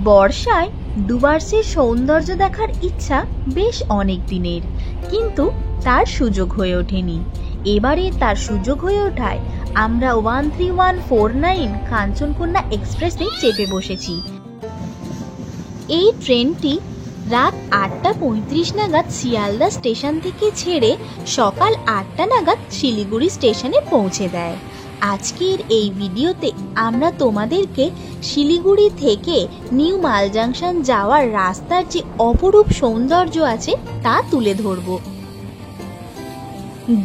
বর্ষায় ডুভার্সের সৌন্দর্য দেখার ইচ্ছা বেশ অনেক দিনের, কিন্তু তার সুযোগ হয়ে ওঠেনি। এবারে তার সুযোগ হয়ে ওঠায় আমরা 13149 কাঞ্চনকন্যা এক্সপ্রেসে চেপে বসেছি। এই ট্রেনটি রাত 8:35 নাগাদ শিয়ালদা স্টেশন থেকে ছেড়ে সকাল 8টা নাগাদ শিলিগুড়ি স্টেশনে পৌঁছে দেয়। আজকের এই ভিডিওতে আমরা তোমাদেরকে শিলিগুড়ি থেকে নিউ মাল জাংশন যাওয়ার রাস্তার যে অপরূপ সৌন্দর্য আছে তা তুলে ধরব।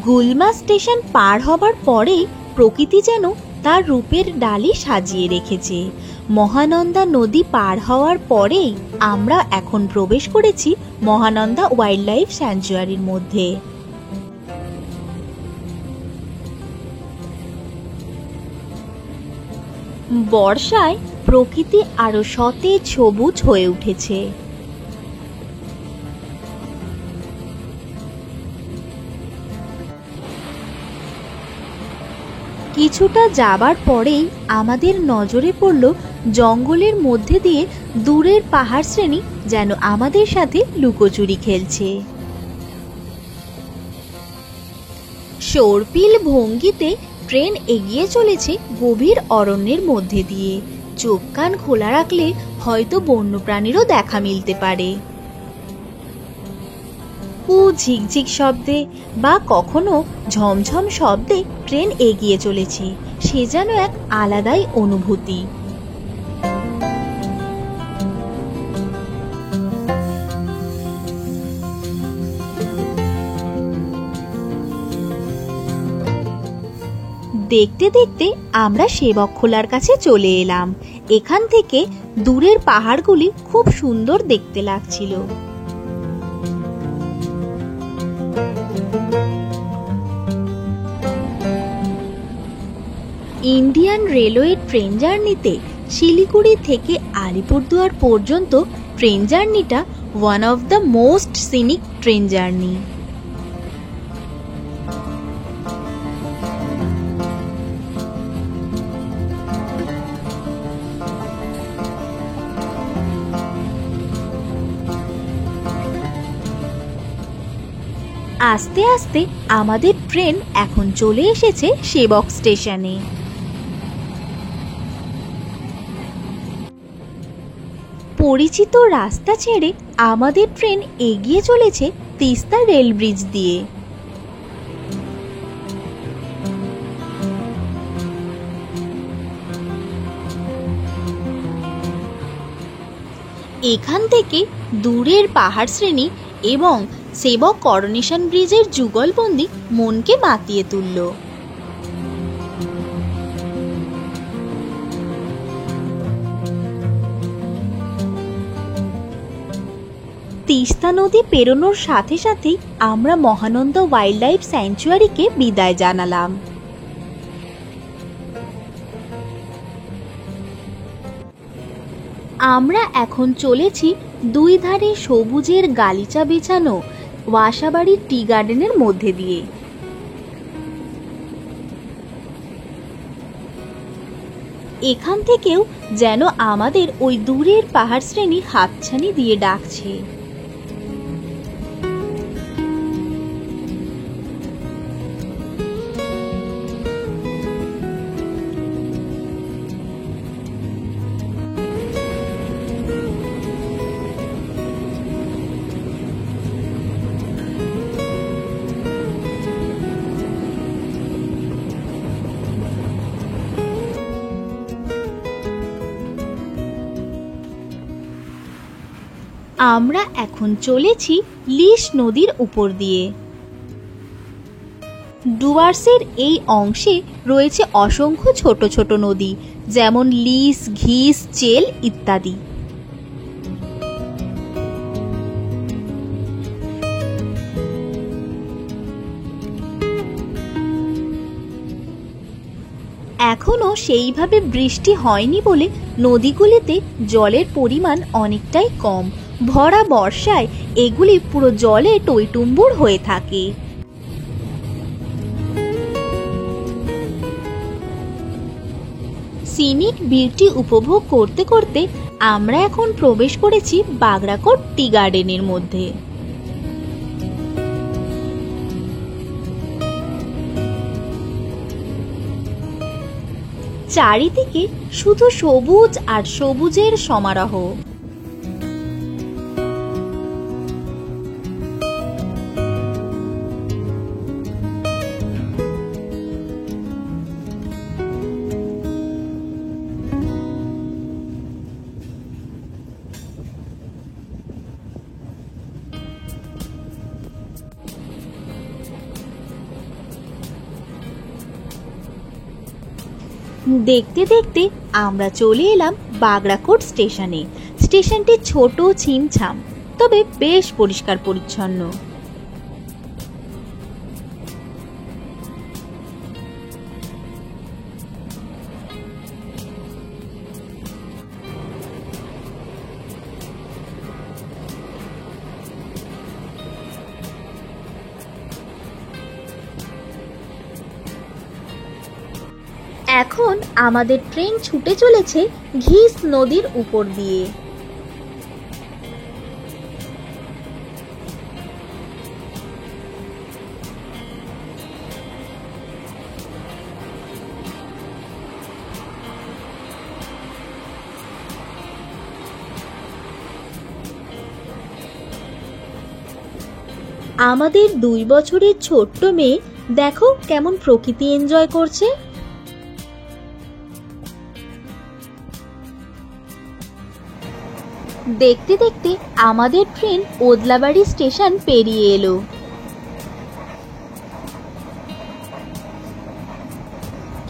গুলমা স্টেশন পার হবার পরেই প্রকৃতি যেন তার রূপের ডালি সাজিয়ে রেখেছে। মহানন্দা নদী পার হওয়ার পরেই আমরা এখন প্রবেশ করেছি মহানন্দা ওয়াইল্ড লাইফ স্যাংচুয়ারির মধ্যে। বর্ষায় প্রকৃতি আরো সতেজ সবুজ হয়ে উঠেছে। কিছুটা যাবার পরেই আমাদের নজরে পড়ল জঙ্গলের মধ্যে দিয়ে দূরের পাহাড় শ্রেণী যেন আমাদের সাথে লুকোচুরি খেলছে। সর্পিল ভঙ্গিতে ট্রেন এগিয়ে চলেছে গভীর অরণ্যের মধ্যে দিয়ে। চোখ কান খোলা রাখলে হয়তো বন্যপ্রাণীরও দেখা মিলতে পারে। ঝিকঝিক শব্দে বা কখনো ঝমঝম শব্দে ট্রেন এগিয়ে চলেছে, সে যেন এক আলাদাই অনুভূতি। দেখতে দেখতে আমরা সেবকখোলার কাছে চলে এলাম। এখান থেকে দূরের পাহাড়গুলি খুব সুন্দর দেখতে লাগছিল। ইন্ডিয়ান রেলওয়ে ট্রেন জার্নিতে শিলিগুড়ি থেকে আলিপুরদুয়ার পর্যন্ত ট্রেন জার্নিটা one of the most scenic train journey. আস্তে আস্তে আমাদের ট্রেন এখন চলে এসেছে সেবক স্টেশনে। পরিচিত রাস্তা ছেড়ে আমাদের ট্রেন এগিয়ে চলেছে তিস্তা রেল ব্রিজ দিয়ে। এখান থেকে দূরের পাহাড় শ্রেণী এবং সেবক করোনেশন ব্রিজের যুগলবন্দি মনকে মাতিয়ে তুলল। তিস্তা নদী পেরোনোর সাথে সাথেই আমরা মহানন্দা ওয়াইল্ড লাইফ স্যাংচুয়ারিকে বিদায় জানালাম। আমরা এখন চলেছি দুই ধারে সবুজের গালিচা বিছানো ওয়াসাবাড়ি টি গার্ডেনের মধ্যে দিয়ে। এখান থেকেও যেন আমাদের ওই দূরের পাহাড় শ্রেণী হাতছানি দিয়ে ডাকছে। আমরা এখন চলেছি লিস নদীর উপর দিয়ে। ডুভার্সের এই অংশে রয়েছে অসংখ্য ছোট ছোট নদী, যেমন লিস, ঘিস, চেল ইত্যাদি। এখনো সেইভাবে বৃষ্টি হয়নি বলে নদীগুলিতে জলের পরিমাণ অনেকটাই কম। ভরা বর্ষায় এগুলি পুরো জলে টইটুম্বুর হয়ে থাকে। সিনিক বিউটি উপভোগ করতে করতে আমরা এখন প্রবেশ করেছি বাগড়াকোট টি গার্ডেনের মধ্যে। চারিদিকে শুধু সবুজ আর সবুজের সমারোহ। দেখতে দেখতে আমরা চলে এলাম বাগড়াকোট স্টেশনে। স্টেশনটি ছোট, ছিমছাম, তবে বেশ পরিষ্কার পরিচ্ছন্ন। এখন আমাদের ট্রেন ছুটে চলেছে ঘিস নদীর উপর দিয়ে। আমাদের 2 বছরের ছোট্ট মেয়ে দেখো কেমন প্রকৃতি এনজয় করছে। দেখতে দেখতে আমাদের ট্রেন ওদলাবাড়ি স্টেশন পেরিয়ে এলো।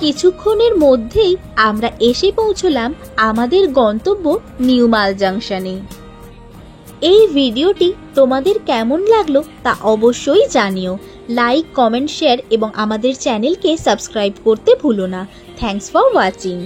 কিছুক্ষণের মধ্যেই আমরা এসে পৌঁছলাম আমাদের গন্তব্য নিউ মাল জাংশনে। এই ভিডিওটি তোমাদের কেমন লাগলো তা অবশ্যই জানিও। লাইক, কমেন্ট, শেয়ার এবং আমাদের চ্যানেলকে সাবস্ক্রাইব করতে ভুলো না। Thanks for watching.